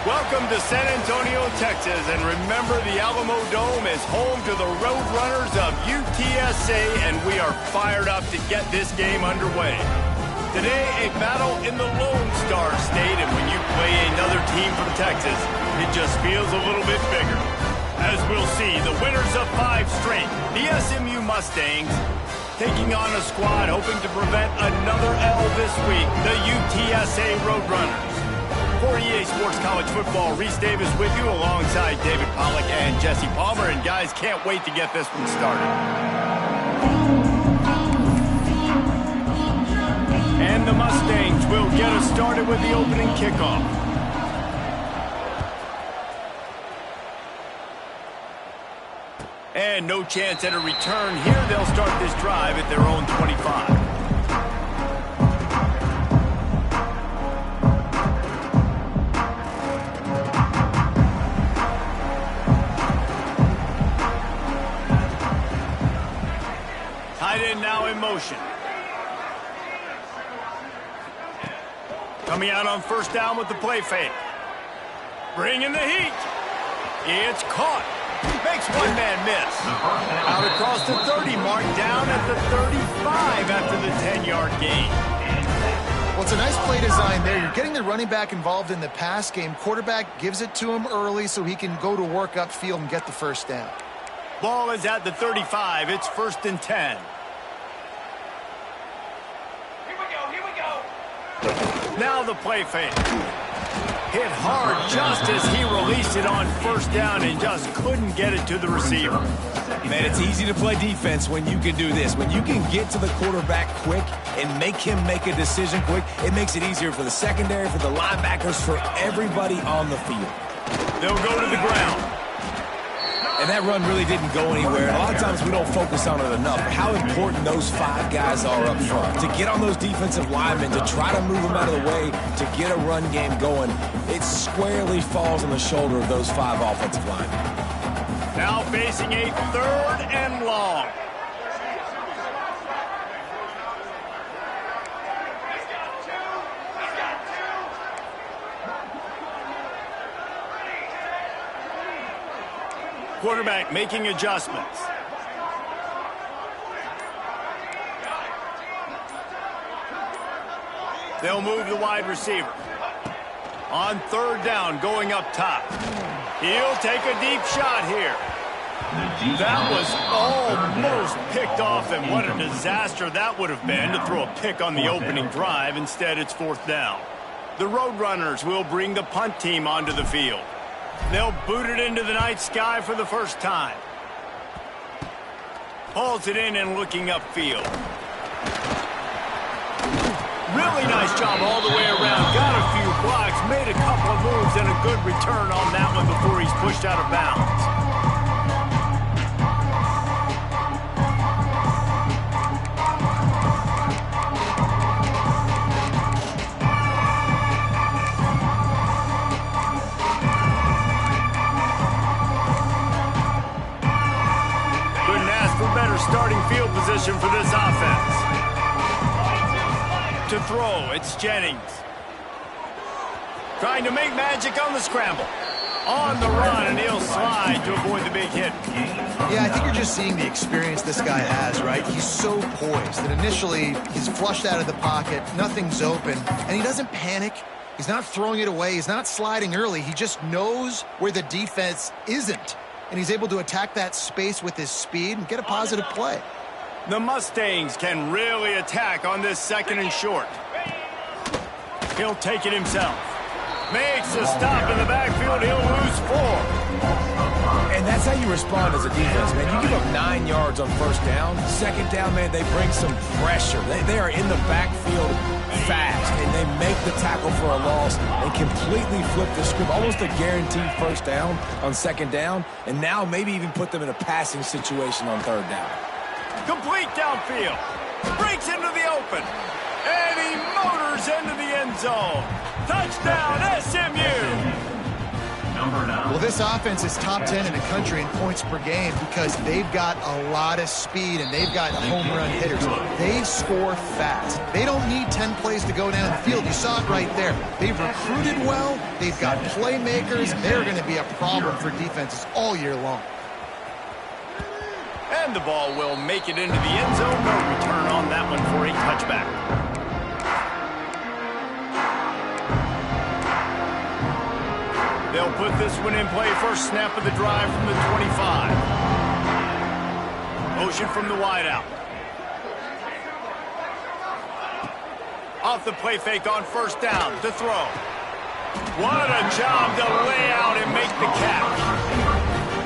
Welcome to San Antonio, Texas, and remember the Alamo Dome is home to the Roadrunners of UTSA, and we are fired up to get this game underway. Today, a battle in the Lone Star State, and when you play another team from Texas, it just feels a little bit bigger. As we'll see, the winners of 5 straight, the SMU Mustangs, taking on a squad hoping to prevent another L this week, the UTSA Roadrunners. For EA Sports College Football, Reese Davis with you alongside David Pollack and Jesse Palmer. And guys, can't wait to get this one started. And the Mustangs will get us started with the opening kickoff. And no chance at a return here. They'll start this drive at their own 25. Tight end now in motion. Coming out on first down with the play fake. Bringing the heat. It's caught. Makes one man miss. Out across the 30 mark, down at the 35 after the 10-yard gain. Well, it's a nice play design there. You're getting the running back involved in the pass game. Quarterback gives it to him early so he can go to work upfield and get the first down. Ball is at the 35. It's 1st and 10. Here we go. Now the play fake. Hit hard just as he released it on first down and just couldn't get it to the receiver. Man, it's easy to play defense when you can do this. When you can get to the quarterback quick and make him make a decision quick, it makes it easier for the secondary, for the linebackers, for everybody on the field. They'll go to the ground. And that run really didn't go anywhere. A lot of times we don't focus on it enough. But how important those 5 guys are up front. To get on those defensive linemen, to try to move them out of the way, to get a run game going, it squarely falls on the shoulder of those 5 offensive linemen. Now facing a 3rd and long. Quarterback making adjustments. They'll move the wide receiver. On 3rd down, going up top. He'll take a deep shot here. That was almost picked off, and what a disaster that would have been to throw a pick on the opening drive. Instead, it's 4th down. The Roadrunners will bring the punt team onto the field. They'll boot it into the night sky for the first time. Hauls it in and looking upfield. Really nice job all the way around. Got a few blocks, made a couple of moves, and a good return on that one before he's pushed out of bounds. Starting field position for this offense. To throw, it's Jennings. Trying to make magic on the scramble. On the run, and he'll slide to avoid the big hit. Yeah, I think you're just seeing the experience this guy has, right? He's so poised that initially he's flushed out of the pocket, nothing's open, and he doesn't panic. He's not throwing it away. He's not sliding early. He just knows where the defense isn't. And he's able to attack that space with his speed and get a positive play. The Mustangs can really attack on this 2nd and short. He'll take it himself. Makes a stop in the backfield. He'll lose 4. And that's how you respond as a defense, man. You give up 9 yards on first down. 2nd down, man, they bring some pressure. They are in the backfield fast, and they make the tackle for a loss and completely flip the script. Almost a guaranteed first down on 2nd down, and now maybe even put them in a passing situation on 3rd down. Complete downfield. Breaks into the open. And he motors into the end zone. Touchdown, SMU. Well, this offense is top 10 in the country in points per game because they've got a lot of speed and they've got home run hitters. They score fast. They don't need 10 plays to go down the field. You saw it right there. They've recruited well. They've got playmakers. They're going to be a problem for defenses all year long. And the ball will make it into the end zone. No return on that one for a touchback. They'll put this one in play. First snap of the drive from the 25. Motion from the wideout. Off the play fake on first down to throw. What a job to lay out and make the catch.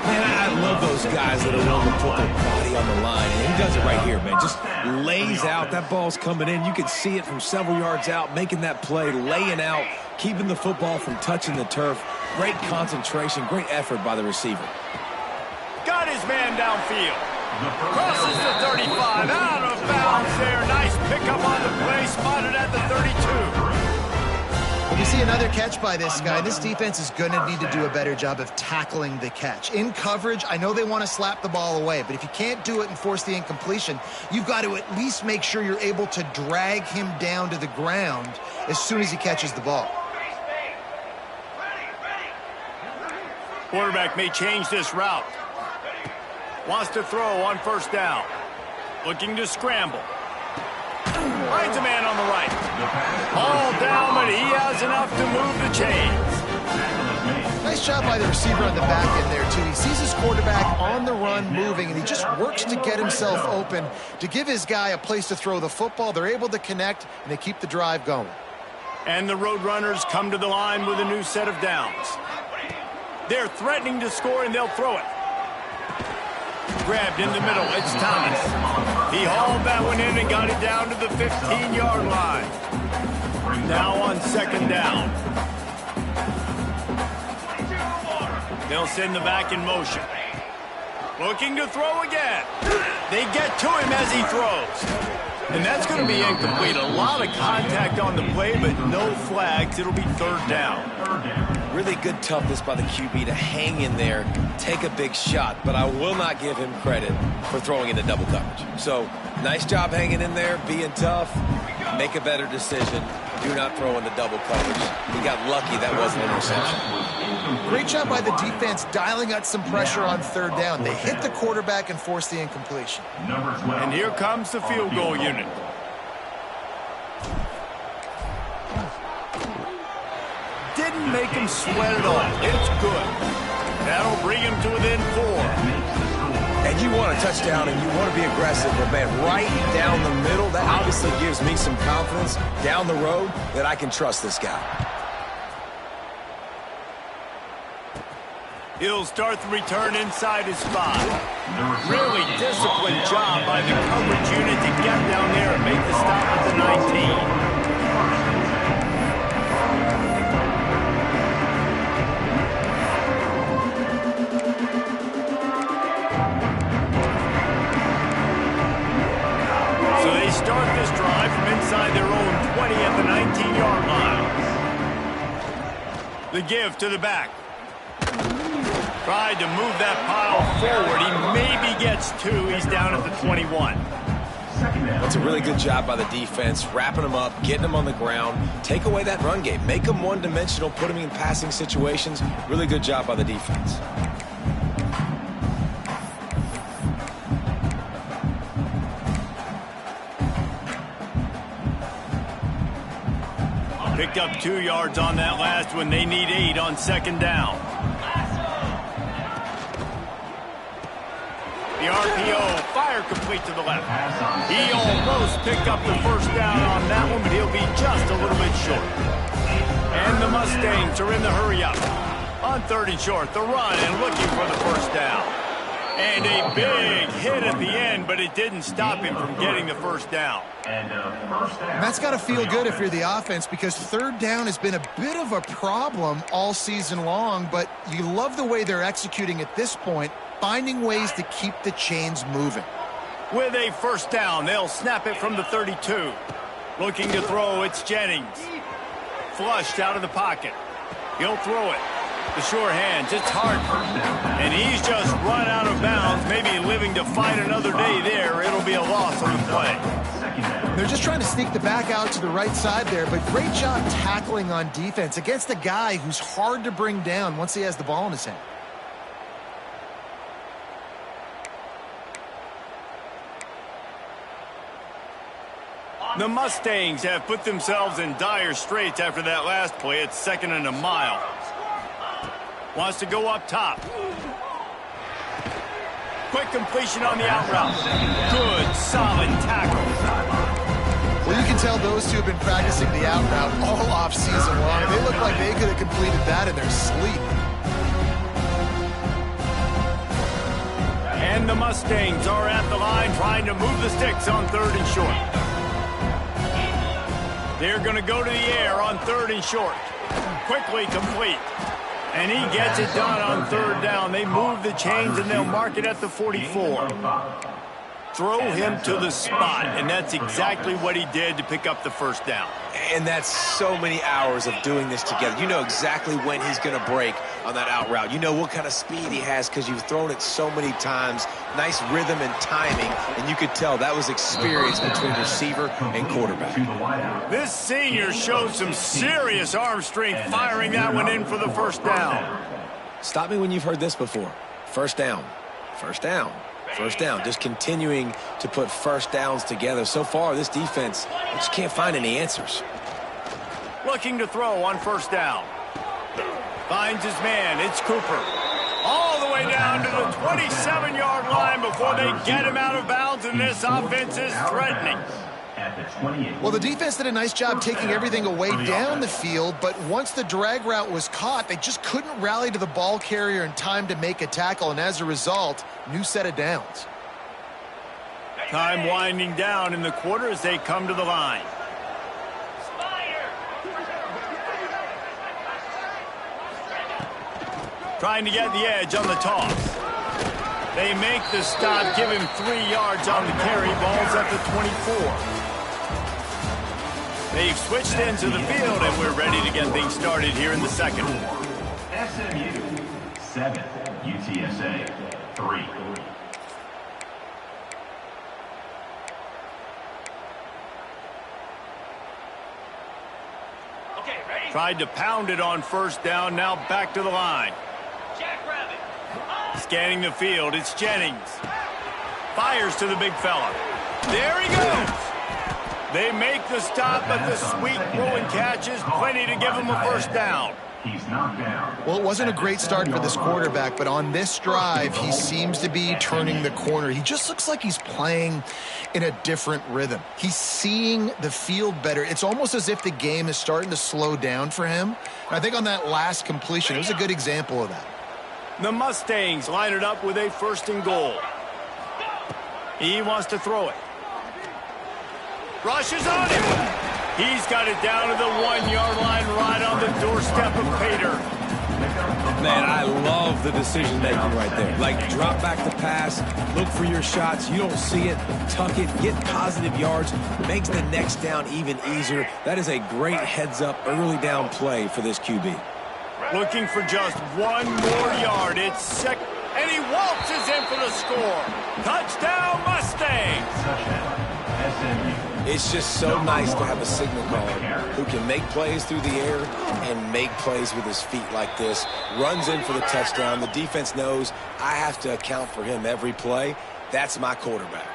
Man, I love those guys that are willing to put their body on the line. And he does it right here, man. Just lays out. That ball's coming in. You can see it from several yards out, making that play, laying out, keeping the football from touching the turf. Great concentration, great effort by the receiver. Got his man downfield. Crosses the 35, out of bounds there. Nice pickup on the play, spotted at the 32. Well, you see another catch by this guy. This defense is going to need to do a better job of tackling the catch. In coverage, I know they want to slap the ball away, but if you can't do it and force the incompletion, you've got to at least make sure you're able to drag him down to the ground as soon as he catches the ball. Quarterback may change this route. Wants to throw on first down. Looking to scramble. Finds a man on the right. All down, but he has enough to move the chains. Nice job by the receiver on the back end there, too. He sees his quarterback on the run moving, and he just works to get himself open to give his guy a place to throw the football. They're able to connect, and they keep the drive going. And the Roadrunners come to the line with a new set of downs. They're threatening to score, and they'll throw it. Grabbed in the middle. It's Thomas. He hauled that one in and got it down to the 15-yard line. Now on second down. They'll send the back in motion. Looking to throw again. They get to him as he throws. And that's going to be incomplete. A lot of contact on the play, but no flags. It'll be third down. Really good toughness by the QB to hang in there, take a big shot, but I will not give him credit for throwing into double coverage. So, nice job hanging in there, being tough, make a better decision. Do not throw into double coverage. He got lucky that wasn't an interception. Great job by the defense dialing out some pressure on third down. They hit the quarterback and force the incompletion. And here comes the field goal unit. Didn't make him sweat at all. It's good. That'll bring him to within 4. And you want a touchdown and you want to be aggressive, but man, right down the middle, that obviously gives me some confidence down the road that I can trust this guy. He'll start the return inside his spot. Really disciplined job by the coverage unit to get down there and make the stop at the 19. Start this drive from inside their own 20 at the 19-yard line. The give to the back. Tried to move that pile forward. He maybe gets 2. He's down at the 21. That's a really good job by the defense, wrapping them up, getting them on the ground, take away that run game, make them one-dimensional, put them in passing situations. Really good job by the defense. Picked up 2 yards on that last one. They need 8 on second down. The RPO, fire complete to the left. He almost picked up the first down on that one, but he'll be just a little bit short. And the Mustangs are in the hurry up. On third and short, the run and looking for the first down. And a big hit at the end, but it didn't stop him from getting the first down. And that's got to feel good if you're the offense, because third down has been a bit of a problem all season long, but you love the way they're executing at this point, finding ways to keep the chains moving. With a first down, they'll snap it from the 32. Looking to throw, it's Jennings. Flushed out of the pocket. He'll throw it. The sure hands, it's hard. And he's just run out of bounds, maybe living to fight another day there. It'll be a loss on the play. They're just trying to sneak the back out to the right side there, but great job tackling on defense against a guy who's hard to bring down once he has the ball in his hand. The Mustangs have put themselves in dire straits after that last play. It's 2nd and a mile. Wants to go up top. Quick completion on the out route. Good, solid tackle. Well, you can tell those two have been practicing the out route all off season long. They look like they could have completed that in their sleep. And the Mustangs are at the line trying to move the sticks on 3rd and short. They're going to go to the air on 3rd and short. Quickly complete. And he gets it done on 3rd down. They move the chains, and they'll mark it at the 44. Throw him to the spot, and that's exactly what he did to pick up the 1st down. And that's so many hours of doing this together. You know exactly when he's going to break on that out route. You know what kind of speed he has because you've thrown it so many times. Nice rhythm and timing, and you could tell that was experience between receiver and quarterback. This senior showed some serious arm strength firing that one in for the 1st down. Stop me when you've heard this before. 1st down, 1st down. 1st down, just continuing to put 1st downs together. So far, this defense just can't find any answers. Looking to throw on 1st down. Finds his man. It's Cooper. All the way down to the 27-yard line before they get him out of bounds, and this offense is threatening. Well, the defense did a nice job taking everything away down the field, but once the drag route was caught, they just couldn't rally to the ball carrier in time to make a tackle, and as a result, new set of downs. Time winding down in the quarter as they come to the line. Trying to get the edge on the toss. They make the stop, give him 3 yards on the carry. Ball's at the 24. They've switched into the field, and we're ready to get things started here in the 2nd. SMU 7, UTSA 3. Okay, ready? Tried to pound it on 1st down, now back to the line. Scanning the field, it's Jennings. Fires to the big fella. There he goes. They make the stop, but the sweet throw and catch is plenty to give him a 1st down. He's knocked down. Well, it wasn't a great start for this quarterback, but on this drive, he seems to be turning the corner. He just looks like he's playing in a different rhythm. He's seeing the field better. It's almost as if the game is starting to slow down for him. And I think on that last completion, it was a good example of that. The Mustangs line it up with a 1st and goal. He wants to throw it. Rushes on him. He's got it down to the 1-yard line right on the doorstep of Pater. Man, I love the decision-making right there. Like, drop back the pass, look for your shots. You don't see it, tuck it, get positive yards, makes the next down even easier. That is a great heads-up early down play for this QB. Looking for just 1 more yard. It's 2nd, and he waltzes in for the score. Touchdown, Mustangs! Touchdown, SMU. It's just so nice to have a signal caller who can make plays through the air and make plays with his feet like this. Runs in for the touchdown. The defense knows I have to account for him every play. That's my quarterback.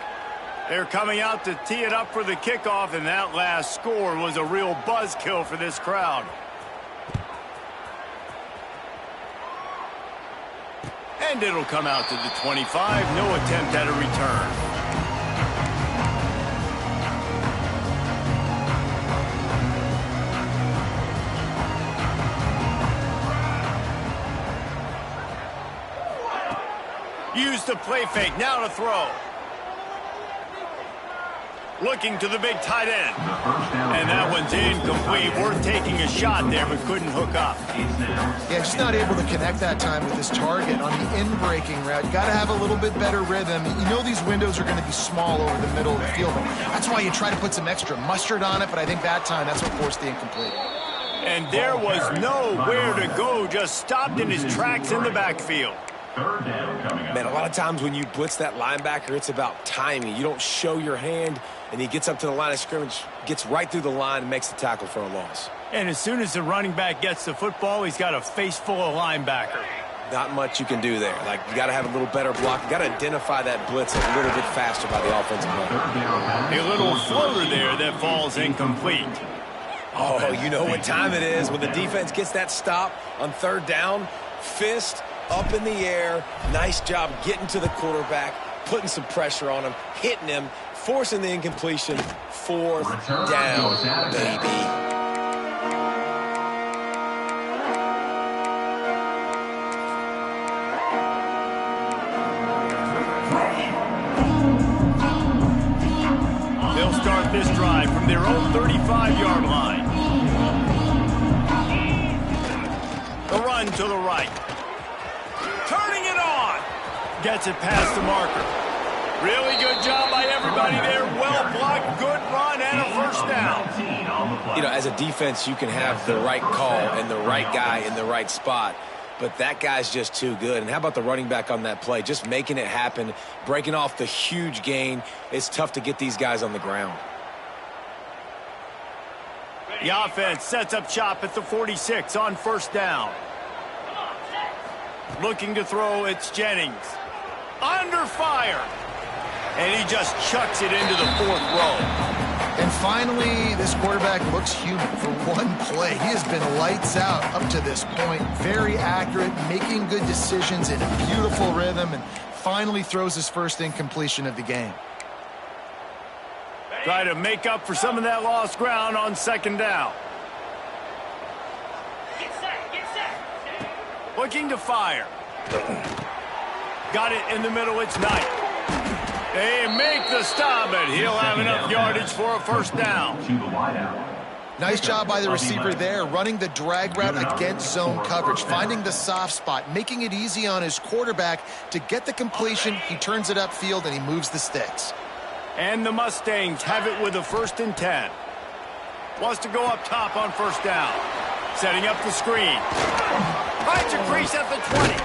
They're coming out to tee it up for the kickoff, and that last score was a real buzzkill for this crowd. And it'll come out to the 25. No attempt at a return. Use the play fake, now to throw. Looking to the big tight end. And that one's incomplete. Worth taking a shot there, but couldn't hook up. Yeah, just not able to connect that time with his target on the in-breaking route. Got to have a little bit better rhythm. You know these windows are going to be small over the middle of the field. That's why you try to put some extra mustard on it, but I think that time that's what forced the incomplete. And there was nowhere to go, just stopped in his tracks in the backfield. Third down coming up. Man, a lot of times when you blitz that linebacker, it's about timing. You don't show your hand, and he gets up to the line of scrimmage, gets right through the line, and makes the tackle for a loss. And as soon as the running back gets the football, he's got a face full of linebacker. Not much you can do there. Like, you got to have a little better block. You got to identify that blitz a little bit faster by the offensive line. A little floater there that falls incomplete. Oh, you know what time it is when the defense gets that stop on third down. Fist up in the air. Nice job getting to the quarterback, putting some pressure on him, hitting him, forcing the incompletion. Fourth down, baby. They'll start this drive from their own 35-yard line. The run to the right. Turning it on. Gets it past the marker. Really good job by everybody there. Well blocked, good run, and a first down. You know, as a defense, you can have the right call and the right guy in the right spot. But that guy's just too good. And how about the running back on that play? Just making it happen, breaking off the huge gain. It's tough to get these guys on the ground. The offense sets up shop at the 46 on first down. Looking to throw, it's Jennings. Under fire. And he just chucks it into the fourth row. And finally, this quarterback looks human for one play. He has been lights out up to this point. Very accurate, making good decisions in a beautiful rhythm, and finally throws his first incompletion of the game. Try to make up for some of that lost ground on second down. Looking to fire. Got it in the middle, it's Knight. They make the stop, and he'll have enough yardage for a first down. To the wideout. Nice job by the receiver there, running the drag route against zone coverage, finding the soft spot, making it easy on his quarterback to get the completion. He turns it upfield, and he moves the sticks. And the Mustangs have it with a 1st and 10. Wants to go up top on first down. Setting up the screen. Finds a crease at the 20.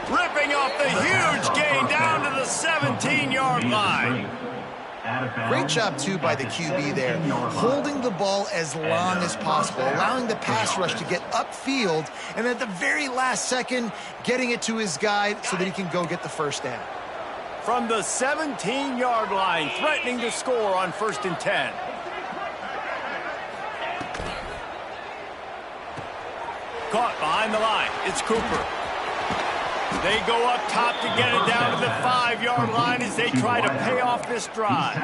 Ripping off the huge gain down to the 17-yard line. Great job, too, by the QB there, holding the ball as long as possible, allowing the pass rush to get upfield, and at the very last second, getting it to his guy so that he can go get the first down. From the 17-yard line, threatening to score on 1st and 10. Caught behind the line. It's Cooper. They go up top to get it down to the 5-yard line as they try to pay off this drive.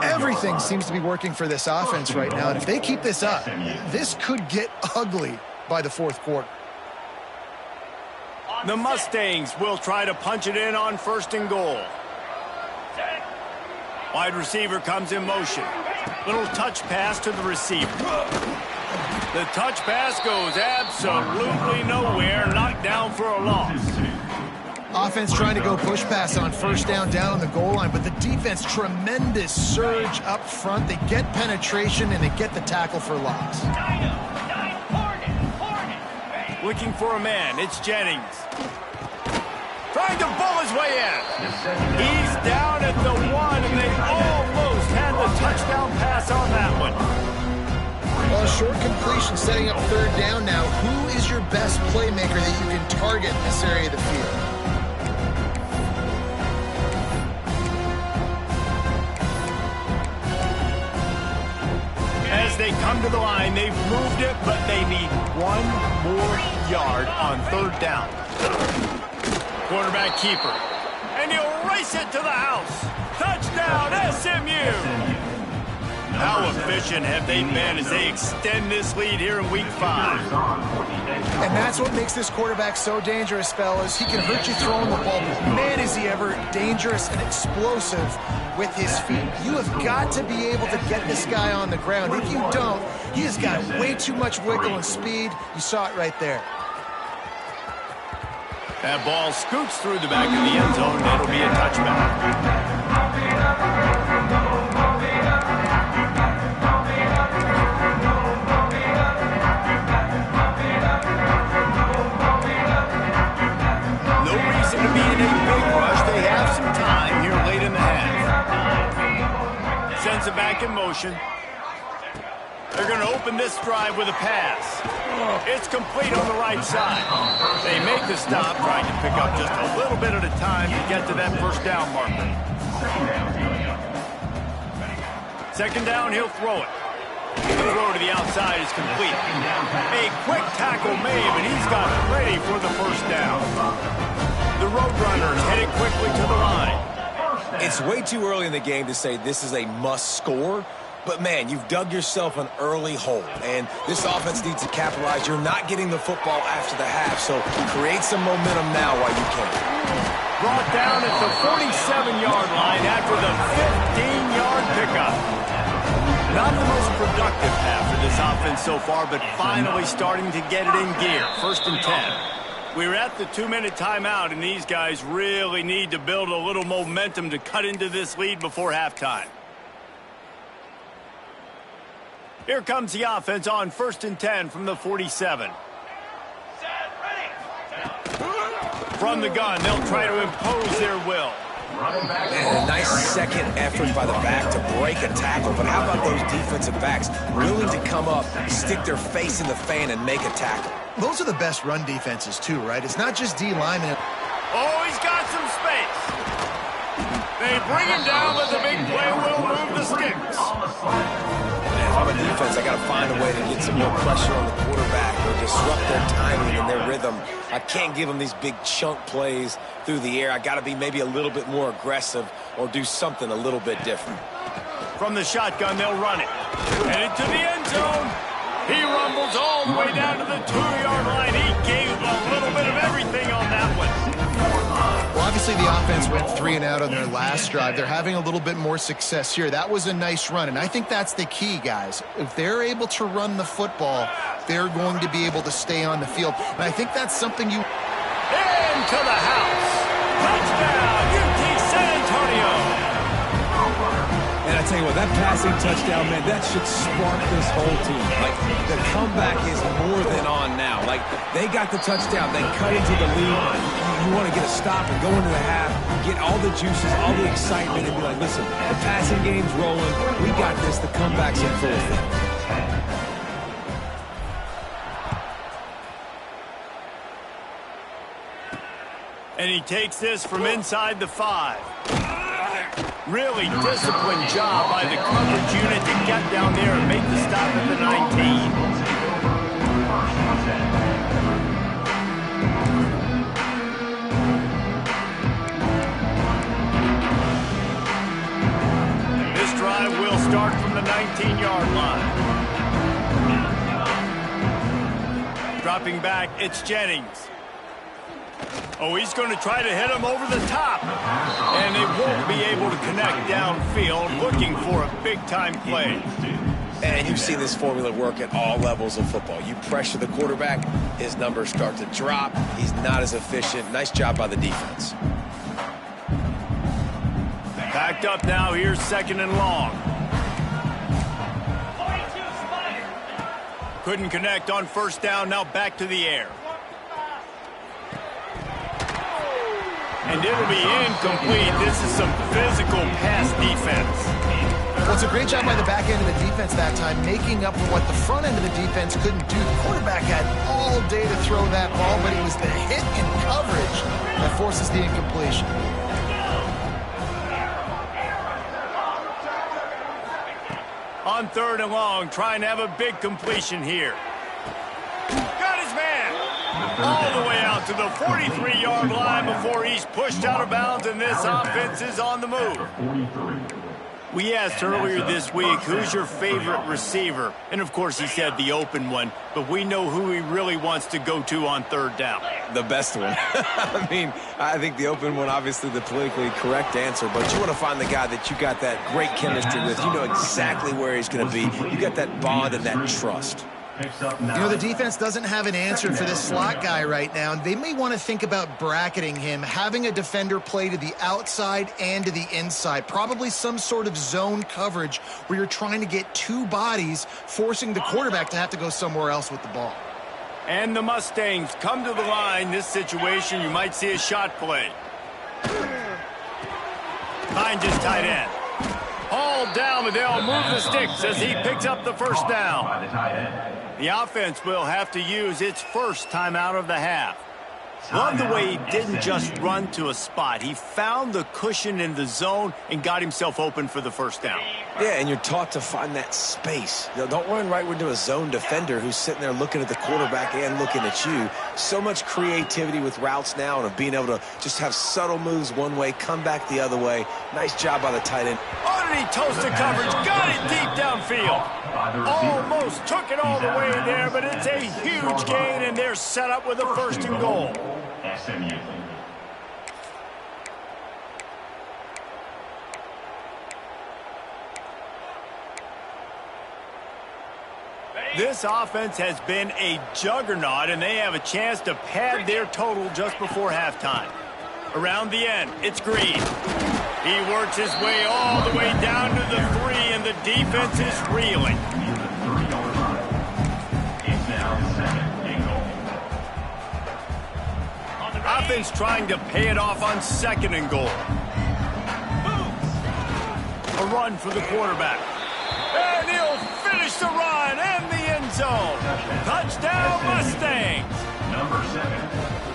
Everything seems to be working for this offense right now, and if they keep this up, this could get ugly by the fourth quarter. The Mustangs will try to punch it in on 1st and goal. Wide receiver comes in motion. Little touch pass to the receiver. The touch pass goes absolutely nowhere. Knocked down for a loss. Offense trying to go push pass on first down on the goal line, but the defense, tremendous surge up front. They get penetration, and they get the tackle for loss. Looking for a man. It's Jennings. Trying to bull his way in. He's down at the 1, and they almost had the touchdown pass on that one. Well, a short completion setting up third down now. Who is your best playmaker that you can target in this area of the field? As they come to the line, they've moved it, but they need 1 more yard on third down. Quarterback keeper. And he'll race it to the house. Touchdown, SMU! How efficient have they been as they extend this lead here in week 5? And that's what makes this quarterback so dangerous, fellas. He can hurt you throwing the ball, but man, is he ever dangerous and explosive with his feet. You have got to be able to get this guy on the ground. If you don't, he has got way too much wiggle and speed. You saw it right there. That ball scoots through the back of the end zone, and it'll be a touchback. quarterback in motion. They're going to open this drive with a pass. It's complete on the right side. They make the stop, trying to pick up just a little bit at a time to get to that first down marker. Second down, he'll throw it. The throw to the outside is complete. A quick tackle made, but he's got ready for the first down. The Roadrunners headed quickly to the line. It's way too early in the game to say this is a must score. But, man, you've dug yourself an early hole, and this offense needs to capitalize. You're not getting the football after the half, so create some momentum now while you can. Brought down at the 47-yard line after the 15-yard pickup. Not the most productive half for this offense so far, but finally starting to get it in gear. First and 10. We're at the 2-minute timeout, and these guys really need to build a little momentum to cut into this lead before halftime. Here comes the offense on first and 10 from the 47. From the gun, they'll try to impose their will. And a nice second effort by the back to break a tackle. But how about those defensive backs willing to come up, stick their face in the fan, and make a tackle? Those are the best run defenses, too, right? It's not just D linemen. Oh, he's got some space. They bring him down, but the big play will move the sticks. If I'm a defense, I got to find a way to get some more pressure on the quarterback or disrupt their timing and their rhythm. I can't give them these big chunk plays through the air. I got to be maybe a little bit more aggressive or do something a little bit different. From the shotgun, they'll run it. Headed to the end zone. He rumbles all the way down to the 2-yard line. He gave a little bit of everything on that one. Well, obviously the offense went 3 and out on their last drive. They're having a little bit more success here. That was a nice run, and I think that's the key, guys. If they're able to run the football, they're going to be able to stay on the field. And I think that's something you... Into the house. Touchdown, UT San Antonio. And I tell you what, that passing touchdown, man, that should spark this whole team. Like, the comeback is more than on now. Like, they got the touchdown. They cut into the lead. You want to get a stop and go into the half, get all the juices, all the excitement, and be like, listen, the passing game's rolling. We got this. The comeback's in full effect. And he takes this from inside the 5. Really disciplined job by the coverage unit to get down there and make the stop at the 19. This drive will start from the 19-yard line. Dropping back, it's Jennings. Oh, he's going to try to hit him over the top. And they won't be able to connect downfield, looking for a big-time play. And you've seen this formula work at all levels of football. You pressure the quarterback, his numbers start to drop. He's not as efficient. Nice job by the defense. Packed up now. Here's second and long. Couldn't connect on first down. Now back to the air. And it'll be incomplete. This is some physical pass defense. Well, it's a great job by the back end of the defense that time, making up for what the front end of the defense couldn't do. The quarterback had all day to throw that ball, but it was the hit and coverage that forces the incompletion. On third and long, trying to have a big completion here. Got his man. All the way out to the 43-yard line before he's pushed out of bounds, and this offense is on the move. We asked earlier this week, who's your favorite receiver? And, of course, he said the open one, but we know who he really wants to go to on third down. The best one. I mean, I think the open one, obviously the politically correct answer, but you want to find the guy that you got that great chemistry with. You know exactly where he's going to be. You got that bond and that trust. You know, the defense doesn't have an answer for this slot guy right now, and they may want to think about bracketing him, having a defender play to the outside and to the inside, probably some sort of zone coverage where you're trying to get two bodies, forcing the quarterback to have to go somewhere else with the ball. And the Mustangs come to the line. This situation, you might see a shot play. Behind his tight end. Hauled settled down, but they'll move the sticks as he picks up the first down. By the tight end. The offense will have to use its first timeout of the half. Love the way he didn't just run to a spot. He found the cushion in the zone and got himself open for the first down. Yeah, and you're taught to find that space. Don't run right into a zone defender who's sitting there looking at the quarterback and looking at you. So much creativity with routes now and of being able to just have subtle moves one way, come back the other way. Nice job by the tight end. Underneath toasted coverage, got it deep downfield. Almost took it all the way there, but it's a huge gain, and they're set up with a first and goal. SMU. This offense has been a juggernaut, and they have a chance to pad their total just before halftime. Around the end, it's Green. He works his way all the way down to the 3, and the defense is reeling. It's now second and goal. Offense trying to pay it off on second and goal. A run for the quarterback. And he'll finish the run and the end zone. Touchdown, Mustangs. Number 7.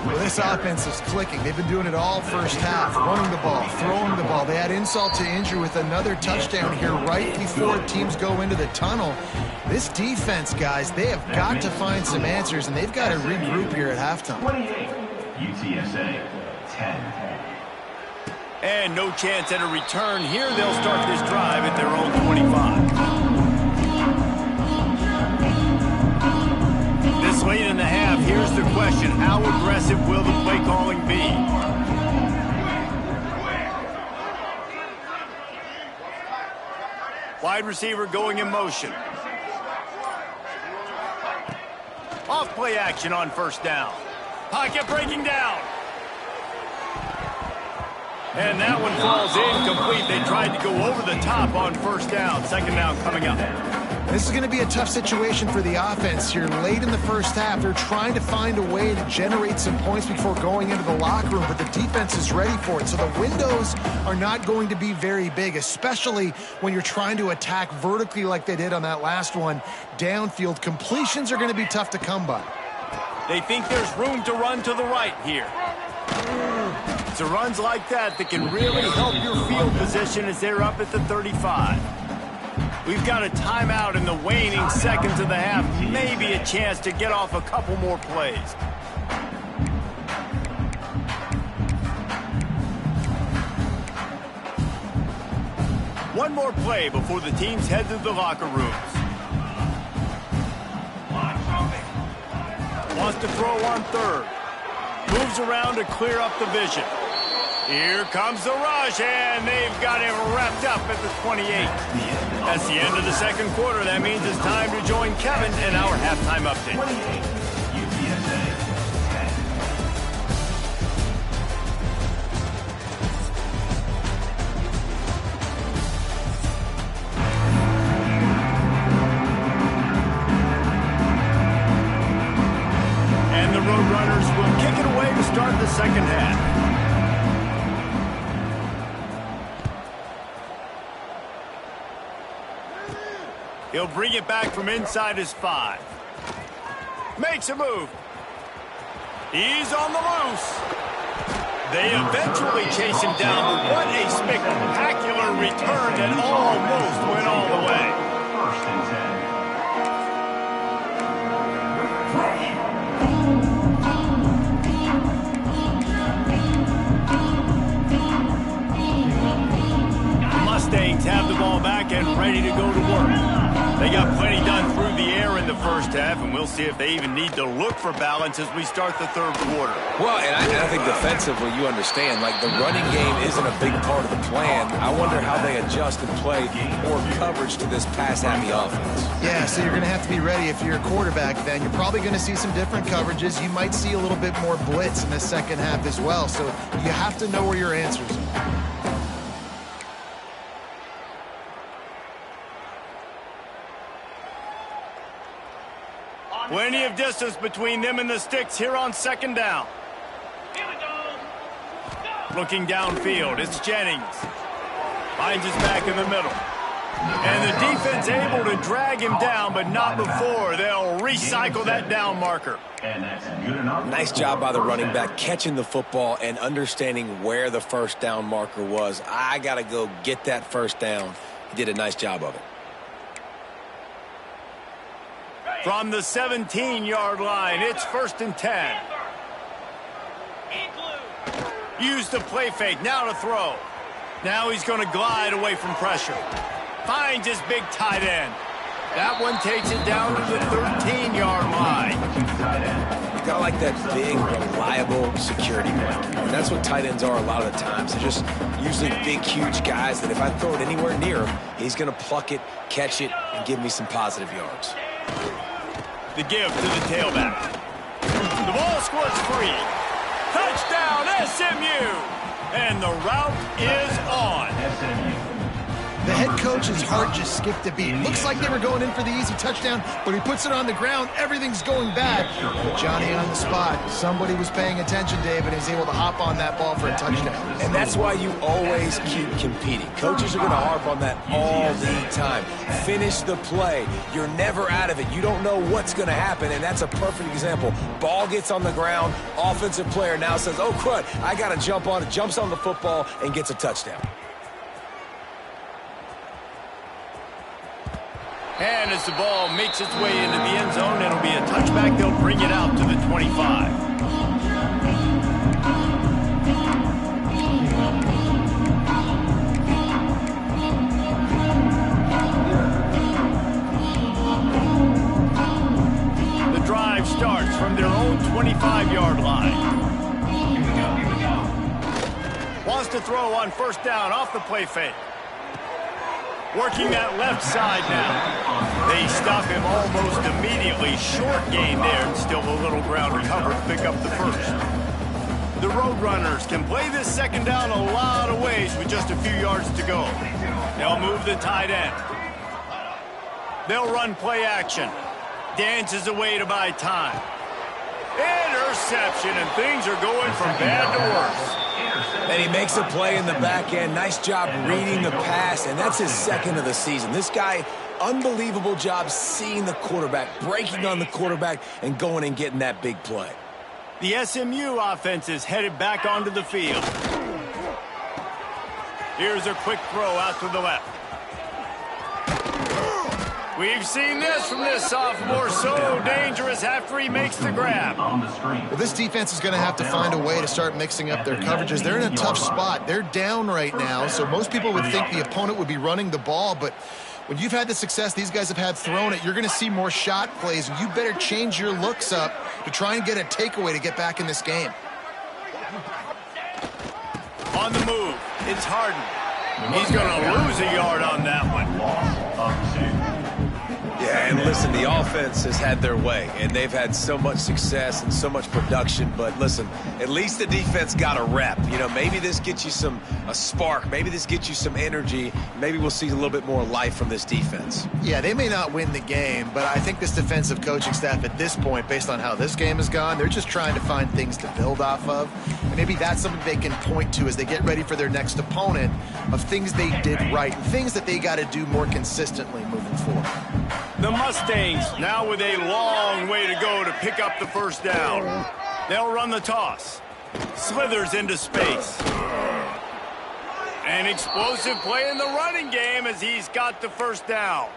Well, this offense is clicking. They've been doing it all first half, running the ball, throwing the ball. They had insult to injury with another touchdown here right before teams go into the tunnel. This defense, guys, they have got to find some answers, and they've got to regroup here at halftime. 28. UTSA 10. And no chance at a return here. They'll start this drive at their own 25. This late in the half, here's the question. How aggressive will the play calling be? Wide receiver going in motion. Off play action on first down. Pocket breaking down. And that one falls incomplete. They tried to go over the top on first down. Second down coming up. This is going to be a tough situation for the offense here. Late in the first half, they're trying to find a way to generate some points before going into the locker room, but the defense is ready for it. So the windows are not going to be very big, especially when you're trying to attack vertically like they did on that last one. Downfield completions are going to be tough to come by. They think there's room to run to the right here. It's the runs like that that can really help your field position as they're up at the 35. We've got a timeout in the waning seconds of the half. Maybe a chance to get off a couple more plays. One more play before the teams head to the locker rooms. Wants to throw on third. Moves around to clear up the vision. Here comes the rush, and they've got him wrapped up at the 28. That's the end of the second quarter. That means it's time to join Kevin in our halftime update. 28. UTSA 10. And the Roadrunners will kick it away to start the second half. He'll bring it back from inside his 5. Makes a move. He's on the loose. They eventually chase him down, but what a spectacular return that almost went all the way. First and 10. The Mustangs have the ball back and ready to go to work. They got plenty done through the air in the first half, and we'll see if they even need to look for balance as we start the third quarter. Well, and I think defensively, you understand, like the running game isn't a big part of the plan. I wonder how they adjust and play more coverage to this pass-happy offense. Yeah, so you're going to have to be ready if you're a quarterback then. You're probably going to see some different coverages. You might see a little bit more blitz in the second half as well, so you have to know where your answers are. Plenty of distance between them and the sticks here on second down. Looking downfield, it's Jennings. Finds his back in the middle. And the defense able to drag him down, but not before. They'll recycle that down marker. And that's good enough. Nice job by the running back catching the football and understanding where the first down marker was. I got to go get that first down. He did a nice job of it. From the 17-yard line, it's 1st and 10. Use the play fake, now to throw. Now he's going to glide away from pressure. Finds his big tight end. That one takes it down to the 13-yard line. You got to like that big, reliable security blanket. And that's what tight ends are a lot of the times. They're just usually big, huge guys that if I throw it anywhere near him, he's going to pluck it, catch it, and give me some positive yards. The give to the tailback. The ball squirts free. Touchdown, SMU! And the route is on. The head coach's heart just skipped a beat. Looks like they were going in for the easy touchdown, but he puts it on the ground. Everything's going bad. But Johnny on the spot. Somebody was paying attention, David, and is able to hop on that ball for a touchdown. And that's why you always keep competing. Coaches are going to harp on that all the time. Finish the play. You're never out of it. You don't know what's going to happen, and that's a perfect example. Ball gets on the ground. Offensive player now says, oh, crud, I got to jump on it. Jumps on the football and gets a touchdown. And as the ball makes its way into the end zone, it'll be a touchback. They'll bring it out to the 25. The drive starts from their own 25-yard line. Wants to throw on 1st down off the play fake. Working that left side now. They stop him almost immediately. Short gain there, and still a little ground recovered to pick up the first. The Roadrunners can play this 2nd down a lot of ways with just a few yards to go. They'll move the tight end. They'll run play action. Dances away to buy time. Interception, and things are going from bad to worse. And he makes a play in the back end. Nice job reading the pass, and that's his 2nd of the season. This guy, unbelievable job seeing the quarterback, breaking on the quarterback, and going and getting that big play. The SMU offense is headed back onto the field. Here's a quick throw out to the left. We've seen this from this sophomore, so dangerous after he makes the grab. Well, this defense is going to have to find a way to start mixing up their coverages. They're in a tough spot. They're down right now, so most people would think the opponent would be running the ball, but when you've had the success these guys have had throwing it, you're going to see more shot plays, and you better change your looks up to try and get a takeaway to get back in this game. On the move, it's Harden. He's going to lose a yard on that one. Loss of 2. Yeah, and listen, the offense has had their way, and they've had so much success and so much production. But listen, at least the defense got a rep. You know, maybe this gets you a spark. Maybe this gets you some energy. Maybe we'll see a little bit more life from this defense. Yeah, they may not win the game, but I think this defensive coaching staff at this point, based on how this game has gone, they're just trying to find things to build off of. And maybe that's something they can point to as they get ready for their next opponent of things they did right and things that they got to do more consistently moving forward. The Mustangs now with a long way to go to pick up the 1st down. They'll run the toss. Slithers into space. An explosive play in the running game as he's got the 1st down.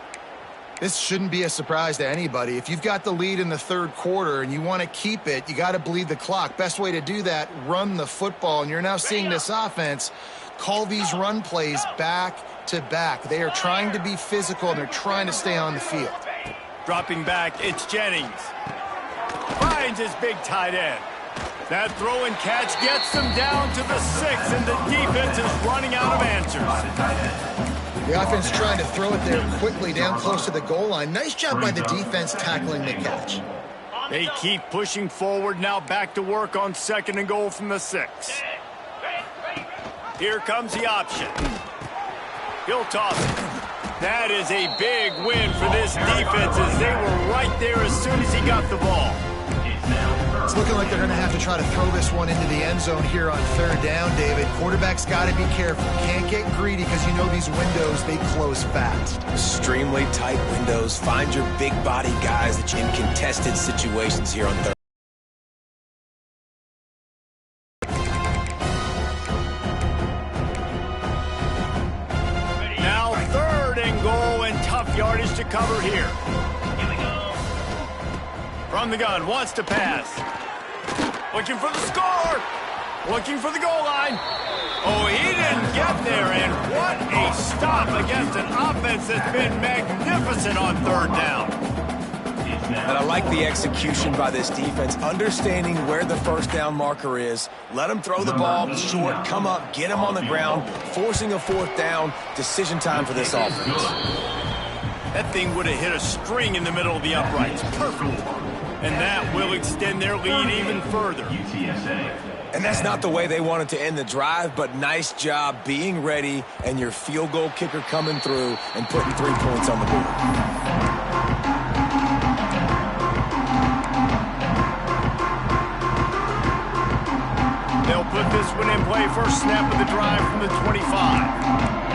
This shouldn't be a surprise to anybody. If you've got the lead in the 3rd quarter and you want to keep it, you got to bleed the clock. Best way to do that, run the football. And you're now seeing this offense call these run plays back to back. They are trying to be physical, and they're trying to stay on the field. Dropping back, it's Jennings. Finds his big tight end. That throw and catch gets them down to the 6, and the defense is running out of answers. The offense trying to throw it there quickly down close to the goal line. Nice job by the defense tackling the catch. They keep pushing forward, now back to work on 2nd and goal from the 6. Here comes the option. He'll toss it. That is a big win for this defense as they were right there as soon as he got the ball. It's now It's looking like they're going to have to try to throw this one into the end zone here on third down, David. Quarterback's got to be careful. Can't get greedy because you know these windows, they close fast. Extremely tight windows. Find your big body guys that you in contested situations here on third. Now third and goal and tough yardage to cover here. From the gun, wants to pass. Looking for the score. Looking for the goal line. Oh, he didn't get there, and what a stop against an offense that's been magnificent on third down. And I like the execution by this defense, understanding where the first down marker is. Let them throw the ball short, come up, get them on the ground, forcing a fourth down. Decision time for this offense. That thing would have hit a string in the middle of the uprights. Perfect. And that will extend their lead even further. UTSA. And that's not the way they wanted to end the drive, but nice job being ready and your field goal kicker coming through and putting 3 points on the board. They'll put this one in play. First snap of the drive from the 25.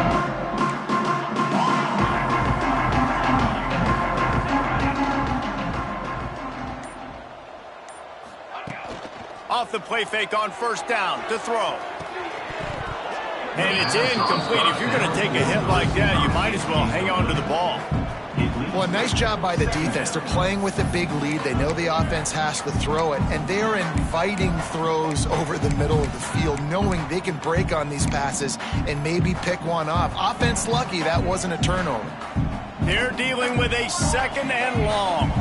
Off the play fake on first down to throw. And it's incomplete. If you're going to take a hit like that, you might as well hang on to the ball. Well, a nice job by the defense. They're playing with a big lead. They know the offense has to throw it, and they're inviting throws over the middle of the field, knowing they can break on these passes and maybe pick one off. Offense lucky that wasn't a turnover. They're dealing with a second and long.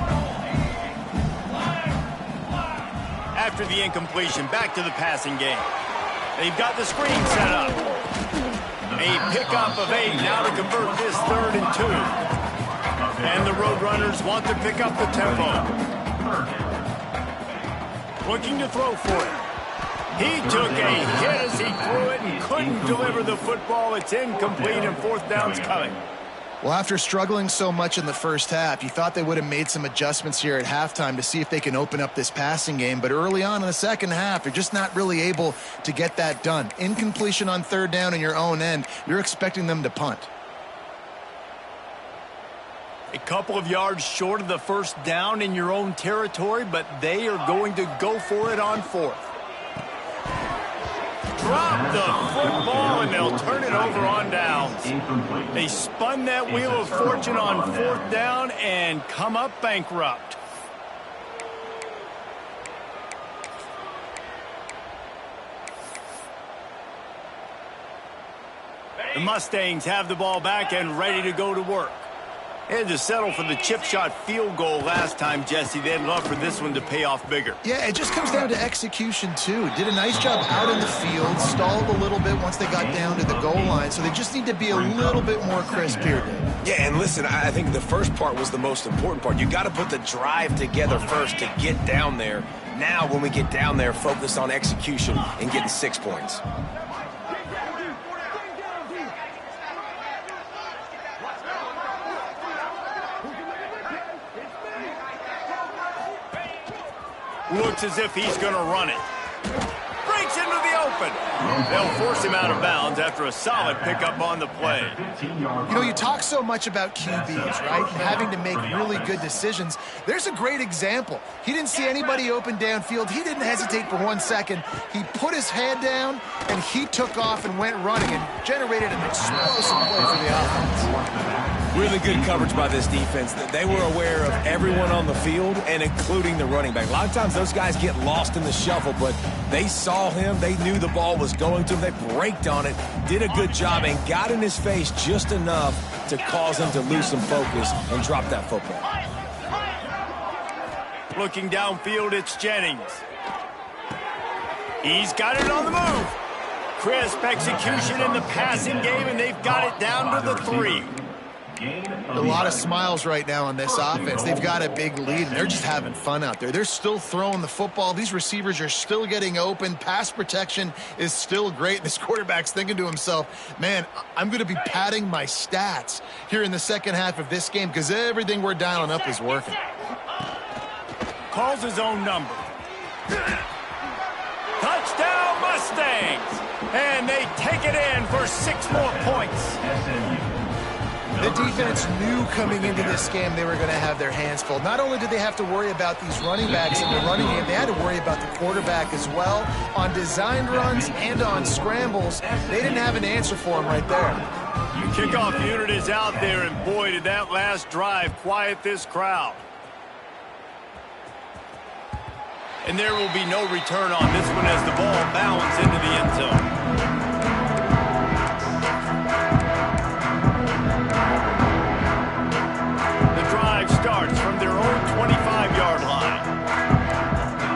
After the incompletion, back to the passing game. They've got the screen set up. A pickup of 8 now to convert this 3rd and 2. And the Roadrunners want to pick up the tempo. Looking to throw for it. He took a hit as he threw it and couldn't deliver the football. It's incomplete and fourth down's coming. Well, after struggling so much in the first half, you thought they would have made some adjustments here at halftime to see if they can open up this passing game. But early on in the second half, they're just not really able to get that done. Incompletion on third down in your own end, you're expecting them to punt. A couple of yards short of the first down in your own territory, but they are going to go for it on fourth. Drop the football, and they'll turn it over on downs. They spun that wheel of fortune on fourth down and come up bankrupt. The Mustangs have the ball back and ready to go to work. They had to settle for the chip shot field goal last time, Jesse. They'd love for this one to pay off bigger. Yeah, it just comes down to execution, too. Did a nice job out in the field, stalled a little bit once they got down to the goal line, so they just need to be a little bit more crisp here. Yeah, and listen, I think the first part was the most important part. You got to put the drive together first to get down there. Now, when we get down there, focus on execution and getting 6 points. Looks as if he's going to run it. Breaks into the open. They'll force him out of bounds after a solid pickup on the play. You know, you talk so much about QBs, right? And having to make really good decisions. There's a great example. He didn't see anybody open downfield. He didn't hesitate for 1 second. He put his head down, and he took off and went running and generated an explosive play for the offense. Really good coverage by this defense. They were aware of everyone on the field and including the running back. A lot of times those guys get lost in the shuffle, but they saw him. They knew the ball was going to him. They braked on it, did a good job, and got in his face just enough to cause him to lose some focus and drop that football. Looking downfield, it's Jennings. He's got it on the move. Crisp execution in the passing game, and they've got it down to the 3. A lot of smiles right now on this offense. They've got a big lead, and they're just having fun out there. They're still throwing the football. These receivers are still getting open. Pass protection is still great. This quarterback's thinking to himself, man, I'm going to be padding my stats here in the second half of this game because everything we're dialing up is working. Calls his own number. Touchdown Mustangs! And they take it in for 6 more points. The defense knew coming into this game they were going to have their hands full. Not only did they have to worry about these running backs in the running game, they had to worry about the quarterback as well. On designed runs and on scrambles, they didn't have an answer for him right there. Kickoff unit is out there, and boy, did that last drive quiet this crowd. And there will be no return on this one as the ball bounds into the end zone. The drive starts from their own 25-yard line.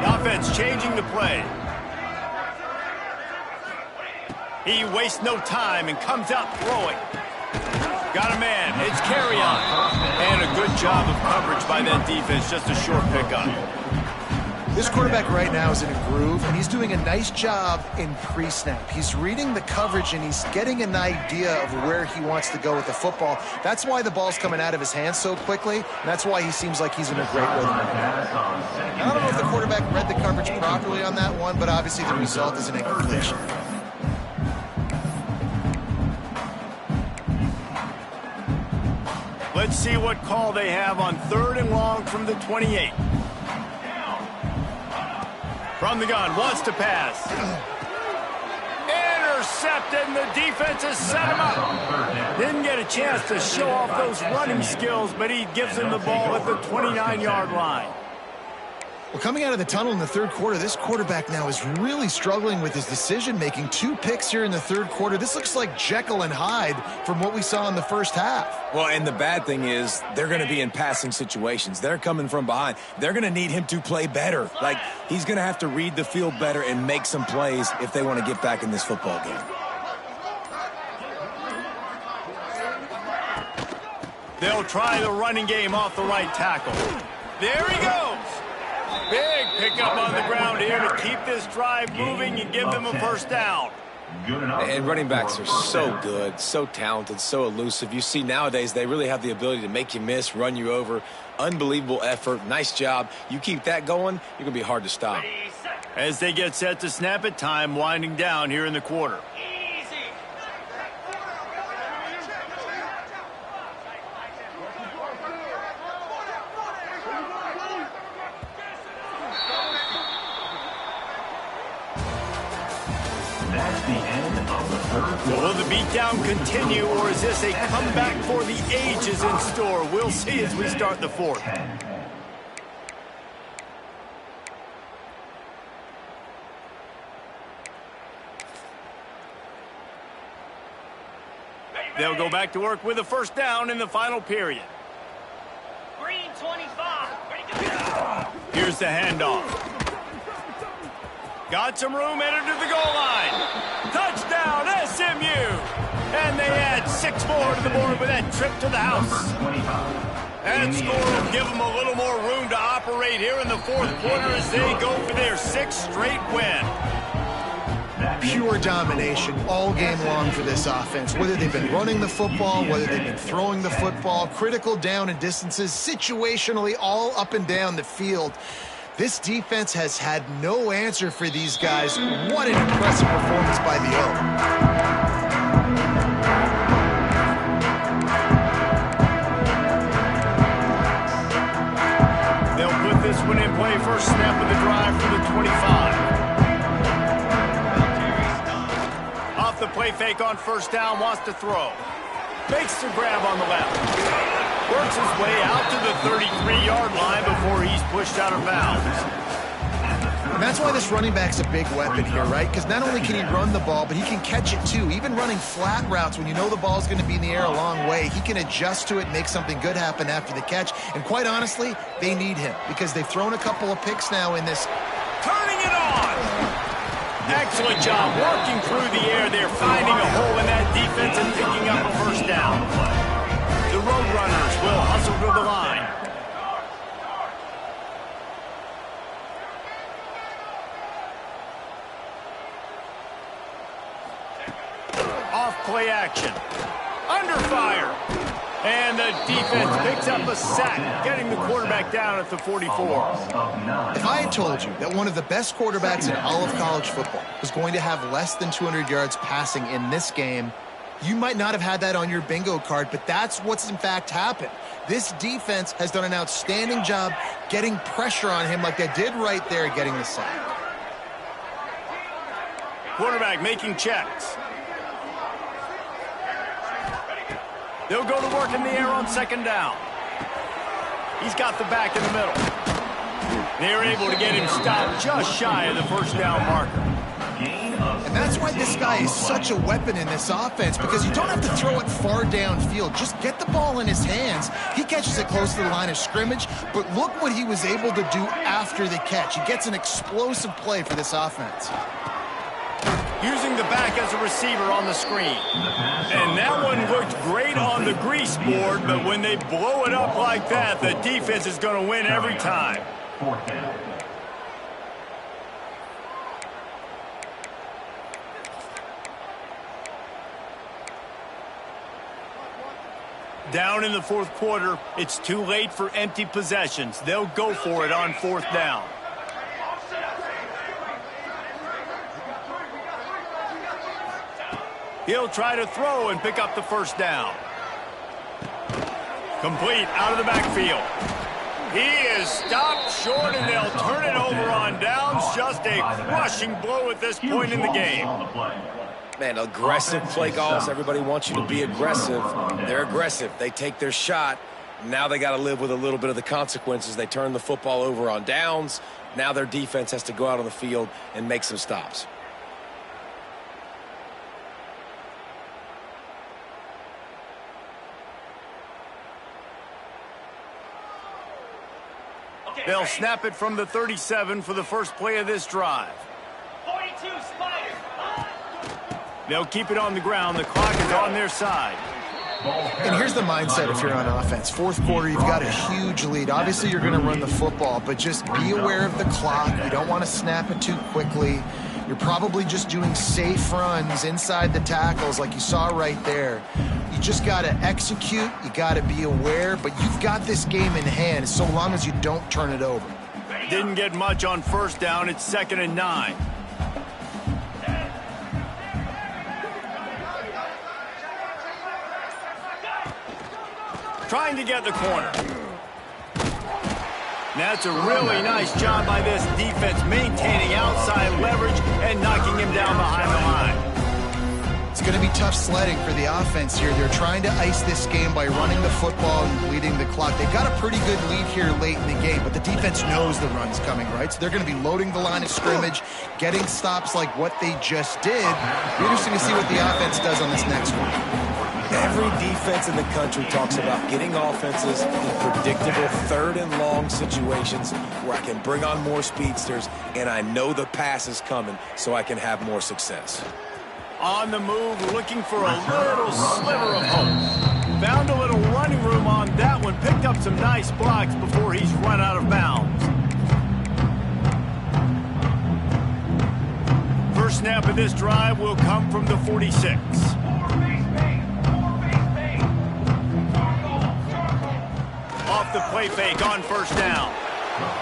The offense changing the play. He wastes no time and comes out throwing. Got a man. It's carry on. And a good job of coverage by that defense. Just a short pickup. This quarterback right now is in a groove, and he's doing a nice job in pre-snap. He's reading the coverage, and he's getting an idea of where he wants to go with the football. That's why the ball's coming out of his hands so quickly, and that's why he seems like he's in a great rhythm. I don't know if the quarterback read the coverage properly on that one, but obviously the result is an incompletion. Let's see what call they have on 3rd and long from the 28. From the gun, wants to pass. Intercepted, and the defense has set him up. Didn't get a chance to show off those running skills, but he gives him the ball at the 29-yard line. Well, coming out of the tunnel in the third quarter, this quarterback now is really struggling with his decision-making. 2 picks here in the third quarter. This looks like Jekyll and Hyde from what we saw in the first half. Well, and the bad thing is they're going to be in passing situations. They're coming from behind. They're going to need him to play better. Like, he's going to have to read the field better and make some plays if they want to get back in this football game. They'll try the running game off the right tackle. There he goes. Big pickup on the ground here to keep this drive moving and give them a first down. And running backs are so good, so talented, so elusive. You see nowadays they really have the ability to make you miss, run you over. Unbelievable effort. Nice job. You keep that going, you're going to be hard to stop. As they get set to snap it, time winding down here in the quarter. Will the beatdown continue, or is this a comeback for the ages in store? We'll see as we start the fourth. They'll go back to work with a first down in the final period. Green 25. Here's the handoff. Got some room, headed to the goal line. Touchdown, SMU! And they add 6 more to the board with that trip to the house. That score will give them a little more room to operate here in the fourth quarter as they go for their 6th straight win. Pure domination all game long for this offense. Whether they've been running the football, whether they've been throwing the football, critical down and distances, situationally all up and down the field. This defense has had no answer for these guys. What an impressive performance by the O. They'll put this one in play. First snap of the drive for the 25. Off the play fake on first down, wants to throw. Makes the grab on the left. Works his way out to the 33-yard line before he's pushed out of bounds. And that's why this running back's a big weapon here, right? Because not only can he run the ball, but he can catch it too. Even running flat routes when you know the ball's going to be in the air a long way, he can adjust to it, make something good happen after the catch. And quite honestly, they need him because they've thrown a couple of picks now in this. Turning it on! Excellent job working through the air there, finding a hole in that defense and picking up a first down. The Roadrunners will hustle to the line. Off play action. Under fire. And the defense picks up a sack, getting the quarterback down at the 44. If I had told you that one of the best quarterbacks in all of college football was going to have less than 200 yards passing in this game, you might not have had that on your bingo card, but that's what's in fact happened. This defense has done an outstanding job getting pressure on him like they did right there, getting the sack. Quarterback making checks. They'll go to work in the air on second down. He's got the back in the middle. They're able to get him stopped just shy of the first down marker. And that's why this guy is such a weapon in this offense, because you don't have to throw it far downfield. Just get the ball in his hands. He catches it close to the line of scrimmage, but look what he was able to do after the catch. He gets an explosive play for this offense. Using the back as a receiver on the screen. And that one looked great on the grease board, but when they blow it up like that, the defense is going to win every time. Down in the fourth quarter, it's too late for empty possessions. They'll go for it on fourth down. He'll try to throw and pick up the first down. Complete out of the backfield. He is stopped short, and they'll turn it over on downs. Just a crushing blow at this point in the game. Man, aggressive play calls. Everybody wants you to be aggressive. They're aggressive. They take their shot. Now they got to live with a little bit of the consequences. They turn the football over on downs. Now their defense has to go out on the field and make some stops. They'll snap it from the 37 for the first play of this drive. 42 Spider. They'll keep it on the ground. The clock is on their side. And here's the mindset if you're on offense. Fourth quarter, you've got a huge lead. Obviously, you're going to run the football, but just be aware of the clock. You don't want to snap it too quickly. You're probably just doing safe runs inside the tackles like you saw right there. You just got to execute. You got to be aware, but you've got this game in hand so long as you don't turn it over. Didn't get much on first down. It's 2nd and 9. Trying to get the corner. That's a really nice job by this defense, maintaining outside leverage and knocking him down behind the line. It's going to be tough sledding for the offense here. They're trying to ice this game by running the football and bleeding the clock. They've got a pretty good lead here late in the game, but the defense knows the run's coming, right? So they're going to be loading the line of scrimmage, getting stops like what they just did. It'll be interesting to see what the offense does on this next one. Every defense in the country talks about getting offenses in predictable third and long situations where I can bring on more speedsters and I know the pass is coming so I can have more success. On the move, looking for a little sliver of hope. Found a little running room on that one. Picked up some nice blocks before he's run out of bounds. First snap of this drive will come from the 46. Off the play fake on first down.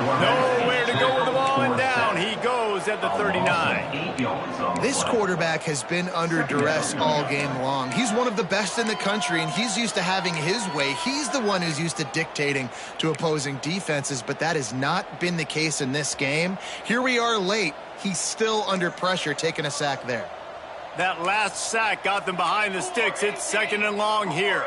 Nowhere to go with the ball, and down he goes at the 39. This quarterback has been under duress all game long. He's one of the best in the country, and he's used to having his way. He's the one who's used to dictating to opposing defenses, but that has not been the case in this game. Here we are late. He's still under pressure, taking a sack there. That last sack got them behind the sticks. It's 2nd and long here.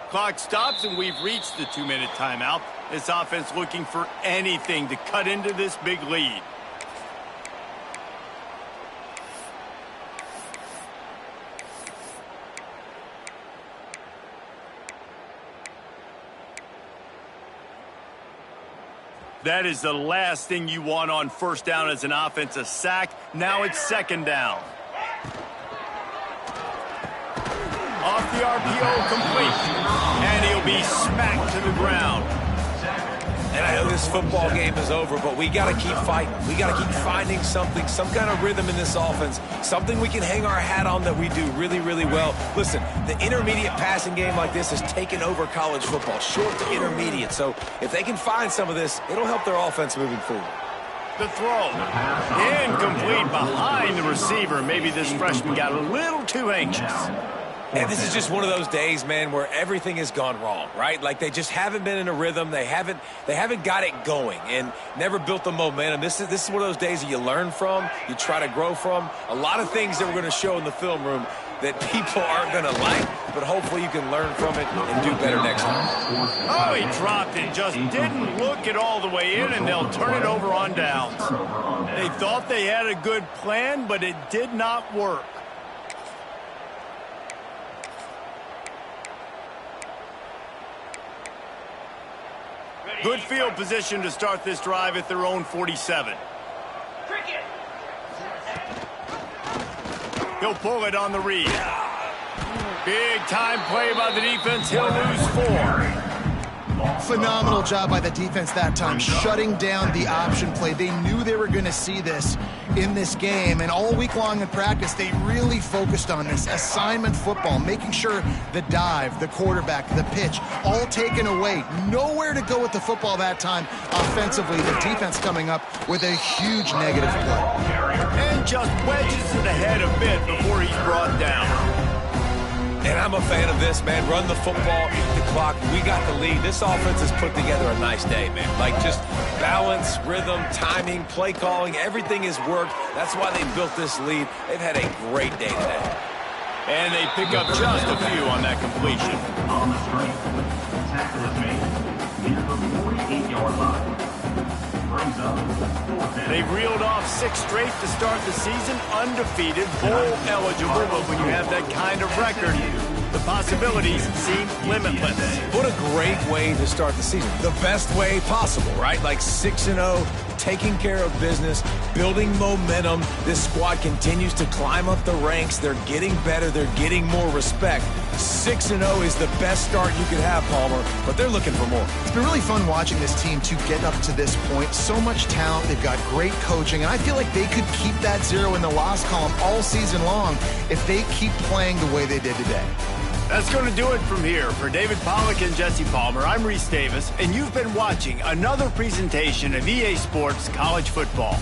Clock stops, and we've reached the 2-minute timeout. This offense looking for anything to cut into this big lead. That is the last thing you want on first down as an offense, a sack. Now it's 2nd down. Off the RPO, complete. And he'll be smacked to the ground. And I know this football game is over, but we got to keep fighting. We got to keep finding something, some kind of rhythm in this offense, something we can hang our hat on that we do really, really well. Listen, the intermediate passing game like this has taken over college football, short to intermediate. So if they can find some of this, it'll help their offense moving forward. The throw. Incomplete behind the receiver. Maybe this freshman got a little too anxious. And this is just one of those days, man, where everything has gone wrong, right? Like they just haven't been in a rhythm. They haven't got it going and never built the momentum. This is one of those days that you learn from, you try to grow from. A lot of things that we're going to show in the film room that people aren't going to like, but hopefully you can learn from it and do better next time. Oh, he dropped it, just didn't look it all the way in, and they'll turn it over on downs. They thought they had a good plan, but it did not work. Good field position to start this drive at their own 47. Cricket. He'll pull it on the read. Big time play by the defense. He'll lose 4. Phenomenal job by the defense that time, shutting down the option play. They knew they were going to see this in this game, and all week long in practice, they really focused on this assignment football, making sure the dive, the quarterback, the pitch, all taken away. Nowhere to go with the football that time offensively. The defense coming up with a huge negative play. And just wedges it ahead a bit before he's brought down. And I'm a fan of this, man. Run the football, eat the clock. We got the lead. This offense has put together a nice day, man. Like just balance, rhythm, timing, play calling, everything has worked. That's why they built this lead. They've had a great day today. And they pick up just a few on that completion. On the strike, tackle is made near the 48-yard line. Brings up 4th down. They've reeled off 6 straight to start the season, undefeated, bowl eligible, but when you have that kind of record, the possibilities seem limitless. What a great way to start the season. The best way possible, right? Like 6-0, taking care of business, building momentum. This squad continues to climb up the ranks. They're getting better. They're getting more respect. 6-0 is the best start you could have, Palmer, but they're looking for more. It's been really fun watching this team to get up to this point. So much talent. They've got great coaching, and I feel like they could keep that 0 in the loss column all season long if they keep playing the way they did today. That's going to do it from here. For David Pollack and Jesse Palmer, I'm Reese Davis, and you've been watching another presentation of EA Sports College Football.